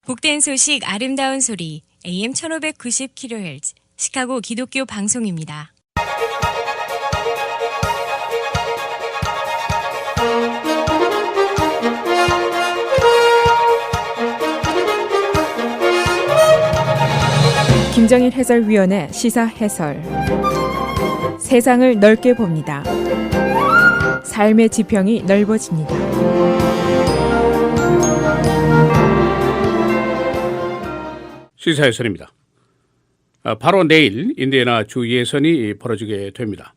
복된 소식 아름다운 소리 AM 1590kHz 시카고 기독교 방송입니다. 김정일 해설위원의 시사 해설. 세상을 넓게 봅니다. 삶의 지평이 넓어집니다. 시사 해설입니다. 바로 내일 인디애나 주 예선이 벌어지게 됩니다.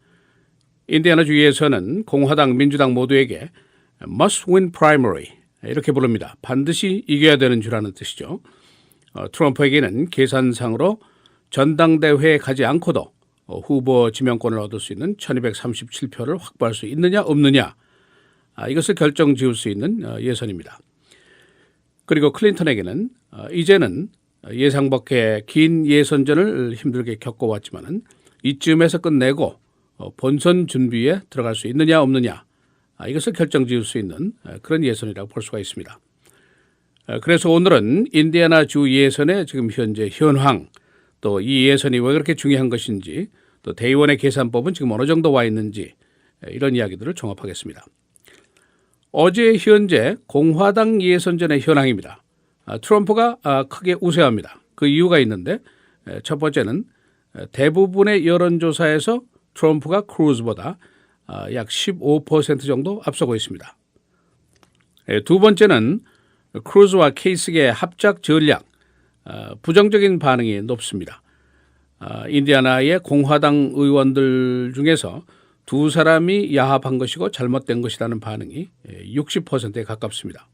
인디애나 주 예선은 공화당, 민주당 모두에게 must win primary 이렇게 부릅니다. 반드시 이겨야 되는 주라는 뜻이죠. 트럼프에게는 계산상으로 전당대회에 가지 않고도 후보 지명권을 얻을 수 있는 1237표를 확보할 수 있느냐 없느냐 이것을 결정 지을 수 있는 예선입니다. 그리고 클린턴에게는 이제는 예상 밖의 긴 예선전을 힘들게 겪어왔지만은 이쯤에서 끝내고 본선 준비에 들어갈 수 있느냐 없느냐 이것을 결정 지을 수 있는 그런 예선이라고 볼 수가 있습니다. 그래서 오늘은 인디애나 주 예선의 지금 현재 현황, 또 이 예선이 왜 그렇게 중요한 것인지, 또 대의원의 계산법은 지금 어느 정도 와 있는지 이런 이야기들을 종합하겠습니다. 어제 현재 공화당 예선전의 현황입니다. 트럼프가 크게 우세합니다. 그 이유가 있는데 첫 번째는 대부분의 여론조사에서 트럼프가 크루즈보다 약 15% 정도 앞서고 있습니다. 두 번째는 크루즈와 케이스의 합작 전략, 부정적인 반응이 높습니다. 인디애나의 공화당 의원들 중에서 두 사람이 야합한 것이고 잘못된 것이라는 반응이 60%에 가깝습니다.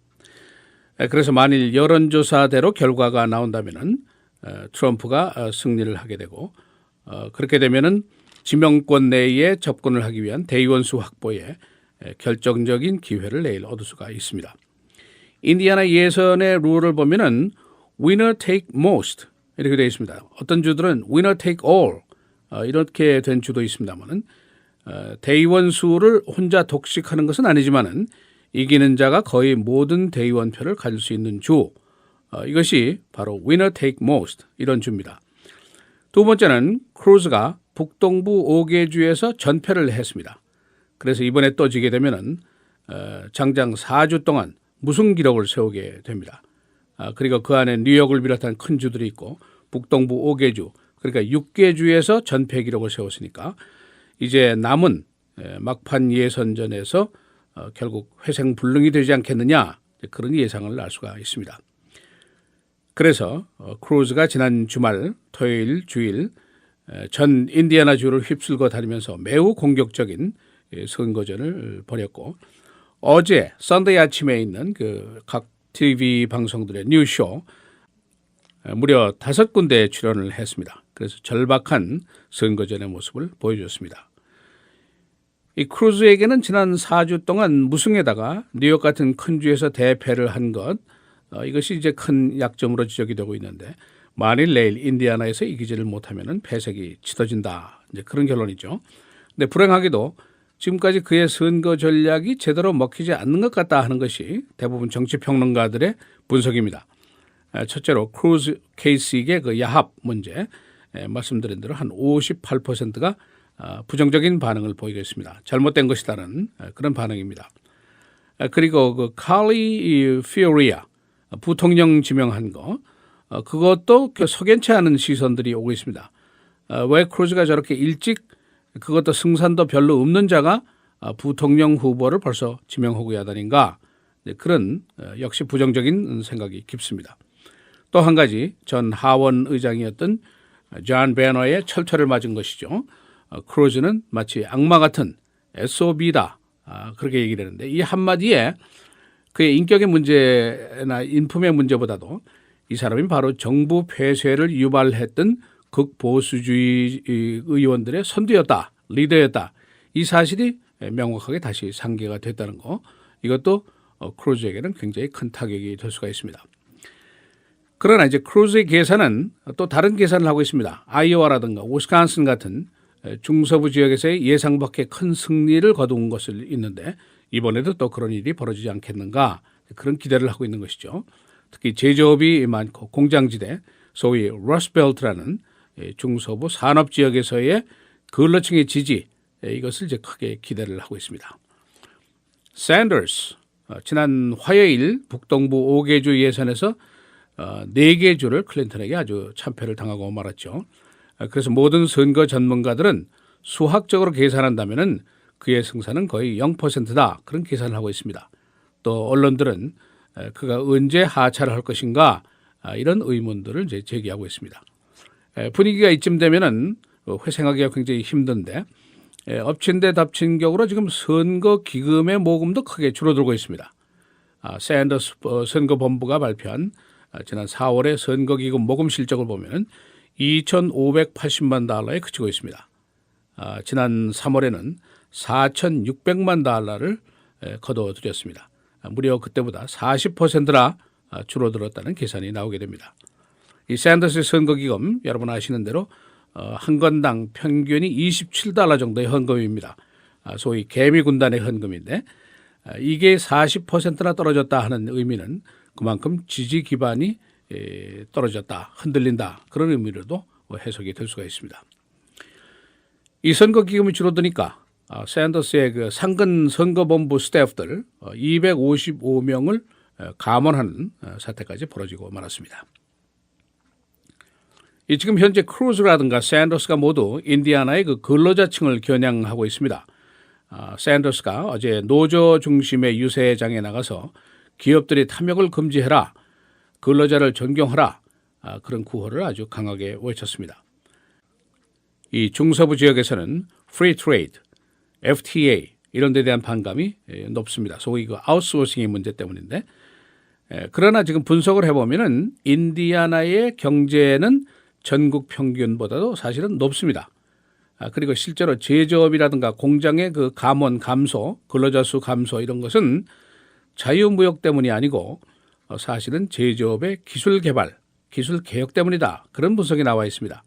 그래서 만일 여론조사대로 결과가 나온다면은 트럼프가 승리를 하게 되고 그렇게 되면은 지명권 내에 접근을 하기 위한 대의원 수 확보에 결정적인 기회를 내일 얻을 수가 있습니다. 인디애나 예선의 룰을 보면은 winner take most 이렇게 되어 있습니다. 어떤 주들은 winner take all 이렇게 된 주도 있습니다만은 대의원 수를 혼자 독식하는 것은 아니지만은 이기는 자가 거의 모든 대의원표를 가질 수 있는 주, 이것이 바로 winner take most 이런 주입니다. 두 번째는 크루즈가 북동부 5개 주에서 전패를 했습니다. 그래서 이번에 또 지게 되면은 장장 4주 동안 무승 기록을 세우게 됩니다. 그리고 그 안에 뉴욕을 비롯한 큰 주들이 있고 북동부 5개 주, 그러니까 6개 주에서 전패 기록을 세웠으니까 이제 남은 막판 예선전에서 결국 회생불능이 되지 않겠느냐 그런 예상을 알 수가 있습니다. 그래서 크루즈가 지난 주말 토요일 주일 전 인디애나 주를 휩쓸고 다니면서 매우 공격적인 선거전을 벌였고 어제 썬데이 아침에 있는 그 각 TV 방송들의 뉴쇼 무려 5군데에 출연을 했습니다. 그래서 절박한 선거전의 모습을 보여줬습니다. 이 크루즈에게는 지난 4주 동안 무승에다가 뉴욕 같은 큰 주에서 대패를 한 것, 이것이 이제 큰 약점으로 지적이 되고 있는데 만일 내일 인디애나에서 이기지를 못하면 패색이 짙어진다. 이제 그런 결론이죠. 근데 불행하게도 지금까지 그의 선거 전략이 제대로 먹히지 않는 것 같다 하는 것이 대부분 정치평론가들의 분석입니다. 첫째로 크루즈 케이스의 그 야합 문제, 말씀드린 대로 한 58%가 부정적인 반응을 보이고 있습니다. 잘못된 것이다는 그런 반응입니다. 그리고 그 칼리 피오리아 부통령 지명한 거, 그것도 석연치 않은 시선들이 오고 있습니다. 왜 크루즈가 저렇게 일찍 그것도 승산도 별로 없는 자가 부통령 후보를 벌써 지명하고 야단인가, 그런 역시 부정적인 생각이 깊습니다. 또 한 가지 전 하원 의장이었던 존 베너의 철퇴를 맞은 것이죠. 크루즈는 마치 악마 같은 SOB다 그렇게 얘기를 했는데 이 한마디에 그의 인격의 문제나 인품의 문제보다도 이 사람이 바로 정부 폐쇄를 유발했던 극보수주의 의원들의 선두였다, 리더였다. 이 사실이 명확하게 다시 상기가 됐다는 거, 이것도 크루즈에게는 굉장히 큰 타격이 될 수가 있습니다. 그러나 이제 크루즈의 계산은 또 다른 계산을 하고 있습니다. 아이오와라든가 위스콘신 같은 중서부 지역에서의 예상 밖의 큰 승리를 거둔 것을 있는데 이번에도 또 그런 일이 벌어지지 않겠는가, 그런 기대를 하고 있는 것이죠. 특히 제조업이 많고 공장지대, 소위 러스트벨트라는 중서부 산업지역에서의 근로층의 지지, 이것을 이제 크게 기대를 하고 있습니다. 샌더스, 지난 화요일 북동부 5개 주 예선에서 4개 주를 클린턴에게 아주 참패를 당하고 말았죠. 그래서 모든 선거 전문가들은 수학적으로 계산한다면 그의 승산은 거의 0%다. 그런 계산을 하고 있습니다. 또 언론들은 그가 언제 하차를 할 것인가 이런 의문들을 이제 제기하고 있습니다. 분위기가 이쯤 되면은 회생하기가 굉장히 힘든데 엎친 데 덮친 격으로 지금 선거 기금의 모금도 크게 줄어들고 있습니다. 샌더스 선거본부가 발표한 지난 4월의 선거기금 모금 실적을 보면 2,580만 달러에 그치고 있습니다. 지난 3월에는 4,600만 달러를 거둬들였습니다. 무려 그때보다 40%나 줄어들었다는 계산이 나오게 됩니다. 이 샌더스의 선거기금 여러분 아시는 대로 한 건당 평균이 27달러 정도의 헌금입니다. 소위 개미군단의 헌금인데 이게 40%나 떨어졌다 하는 의미는 그만큼 지지 기반이 떨어졌다, 흔들린다 그런 의미로도 해석이 될 수가 있습니다. 이 선거 기금이 줄어드니까 샌더스의 그 상근 선거본부 스태프들 255명을 감원하는 사태까지 벌어지고 말았습니다. 이 지금 현재 크루즈라든가 샌더스가 모두 인디아나의 그 근로자층을 겨냥하고 있습니다. 샌더스가 어제 노조 중심의 유세장에 나가서 기업들이 탐욕을 금지해라, 근로자를 존경하라 그런 구호를 아주 강하게 외쳤습니다. 이 중서부 지역에서는 프리 트레이드, FTA 이런 데 대한 반감이 높습니다. 소위 그 아웃소싱의 문제 때문인데 그러나 지금 분석을 해보면은 인디아나의 경제는 전국 평균보다도 사실은 높습니다. 그리고 실제로 제조업이라든가 공장의 그 감원 감소, 근로자 수 감소 이런 것은 자유무역 때문이 아니고 사실은 제조업의 기술 개발, 기술 개혁 때문이다. 그런 분석이 나와 있습니다.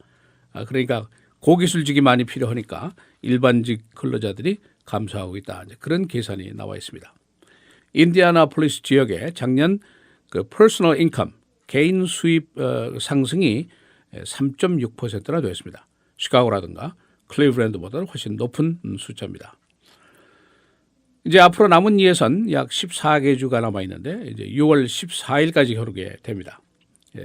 그러니까 고기술직이 많이 필요하니까 일반직 근로자들이 감소하고 있다. 그런 계산이 나와 있습니다. 인디애나폴리스 지역에 작년 그 퍼스널 인컴, 개인 수입 상승이 3.6%나 되었습니다. 시카고라든가 클리브랜드보다 훨씬 높은 숫자입니다. 이제 앞으로 남은 예선 약 14개 주가 남아 있는데 이제 6월 14일까지 겨루게 됩니다.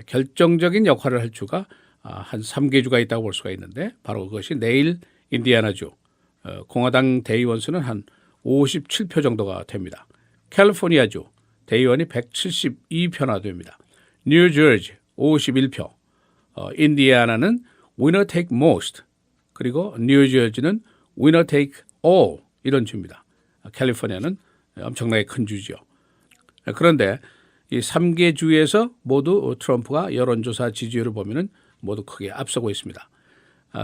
결정적인 역할을 할 주가 한 3개 주가 있다고 볼 수가 있는데 바로 그것이 내일 인디애나주 공화당 대의원 수는 한 57표 정도가 됩니다. 캘리포니아주 대의원이 172표나 됩니다. 뉴저지 51표, 인디애나는 winner take most, 그리고 뉴저지는 winner take all 이런 주입니다. 캘리포니아는 엄청나게 큰 주죠. 그런데 이 3개 주에서 모두 트럼프가 여론조사 지지율을 보면은 모두 크게 앞서고 있습니다.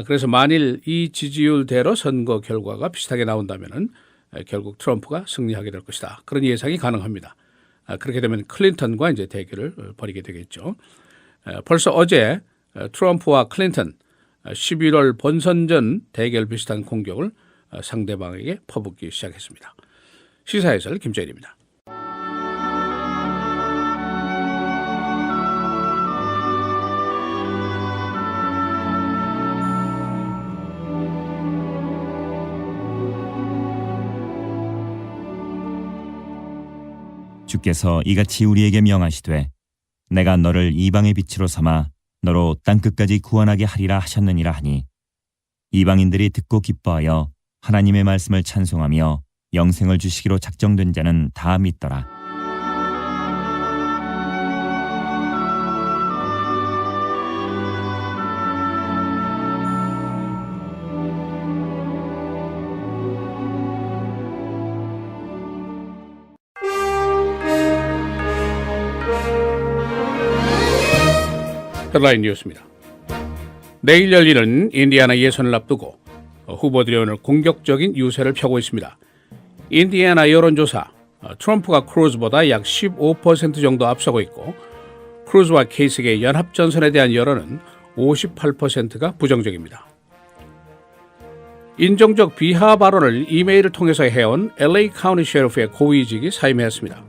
그래서 만일 이 지지율대로 선거 결과가 비슷하게 나온다면은 결국 트럼프가 승리하게 될 것이다. 그런 예상이 가능합니다. 그렇게 되면 클린턴과 이제 대결을 벌이게 되겠죠. 벌써 어제 트럼프와 클린턴 11월 본선전 대결 비슷한 공격을 상대방에게 퍼붓기 시작했습니다. 시사해설 김재일입니다. 주께서 이같이 우리에게 명하시되 내가 너를 이방의 빛으로 삼아 너로 땅끝까지 구원하게 하리라 하셨느니라 하니 이방인들이 듣고 기뻐하여 하나님의 말씀을 찬송하며 영생을 주시기로 작정된 자는 다 믿더라. 헤드라인 뉴스입니다. 내일 열리는 인디애나 예선을 앞두고 후보들이 오늘 공격적인 유세를 펴고 있습니다. 인디애나 여론조사, 트럼프가 크루즈보다 약 15% 정도 앞서고 있고 크루즈와 케이스의 연합전선에 대한 여론은 58%가 부정적입니다. 인종적 비하 발언을 이메일을 통해서 해온 LA 카운티 셰리프의 고위직이 사임했습니다.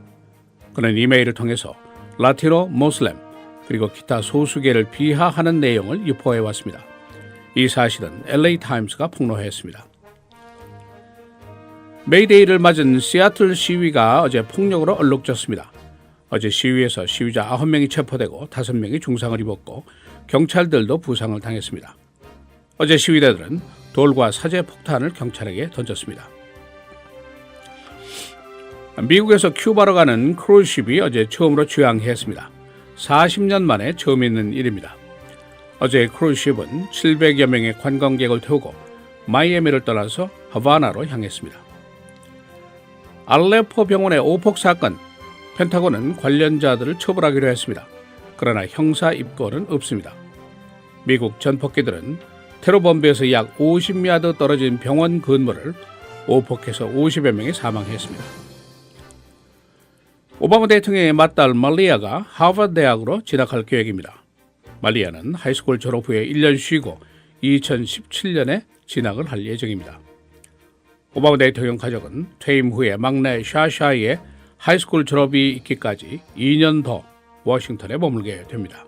그는 이메일을 통해서 라티노 모슬렘 그리고 기타 소수계를 비하하는 내용을 유포해 왔습니다. 이 사실은 LA 타임스가 폭로했습니다. 메이데이를 맞은 시애틀 시위가 어제 폭력으로 얼룩졌습니다. 어제 시위에서 시위자 9명이 체포되고 5명이 중상을 입었고 경찰들도 부상을 당했습니다. 어제 시위대들은 돌과 사제 폭탄을 경찰에게 던졌습니다. 미국에서 큐바로 가는 크루즈십이 어제 처음으로 취항했습니다. 40년 만에 처음 있는 일입니다. 어제 크루즈십은 700여 명의 관광객을 태우고 마이애미를 떠나서 하바나로 향했습니다. 알레포 병원의 오폭 사건, 펜타곤은 관련자들을 처벌하기로 했습니다. 그러나 형사 입건은 없습니다. 미국 전폭기들은 테러 범죄에서 약 50야드 떨어진 병원 건물을 오폭해서 50여 명이 사망했습니다. 오바마 대통령의 맏딸 말리아가 하버드 대학으로 진학할 계획입니다. 말리아는 하이스쿨 졸업 후에 1년 쉬고 2017년에 진학을 할 예정입니다. 오바마 대통령 가족은 퇴임 후에 막내 샤샤의 하이스쿨 졸업이 있기까지 2년 더 워싱턴에 머물게 됩니다.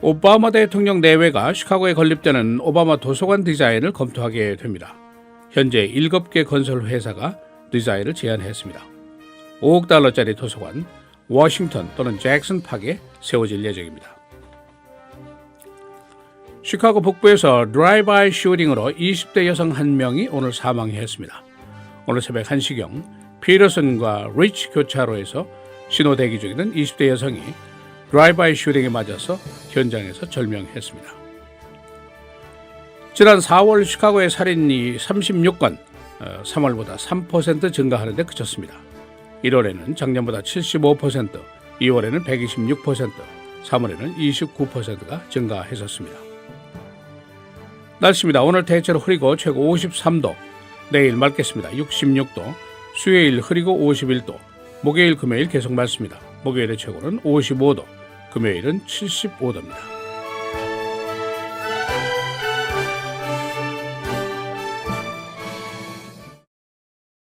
오바마 대통령 내외가 시카고에 건립되는 오바마 도서관 디자인을 검토하게 됩니다. 현재 7개 건설 회사가 디자인을 제안했습니다. 5억 달러짜리 도서관, 워싱턴 또는 잭슨 파크에 세워질 예정입니다. 시카고 북부에서 드라이브바이 슈팅으로 20대 여성 1명이 오늘 사망했습니다. 오늘 새벽 1시경 피터슨과 리치 교차로에서 신호 대기 중이던 20대 여성이 드라이브바이 슈팅에 맞아서 현장에서 절명했습니다. 지난 4월 시카고의 살인이 36건, 3월보다 3% 증가하는 데 그쳤습니다. 1월에는 작년보다 75%, 2월에는 126%, 3월에는 29%가 증가했었습니다. 날씨입니다. 오늘 대체로 흐리고 최고 53도, 내일 맑겠습니다. 66도, 수요일 흐리고 51도, 목요일 금요일 계속 맑습니다. 목요일의 최고는 55도, 금요일은 75도입니다.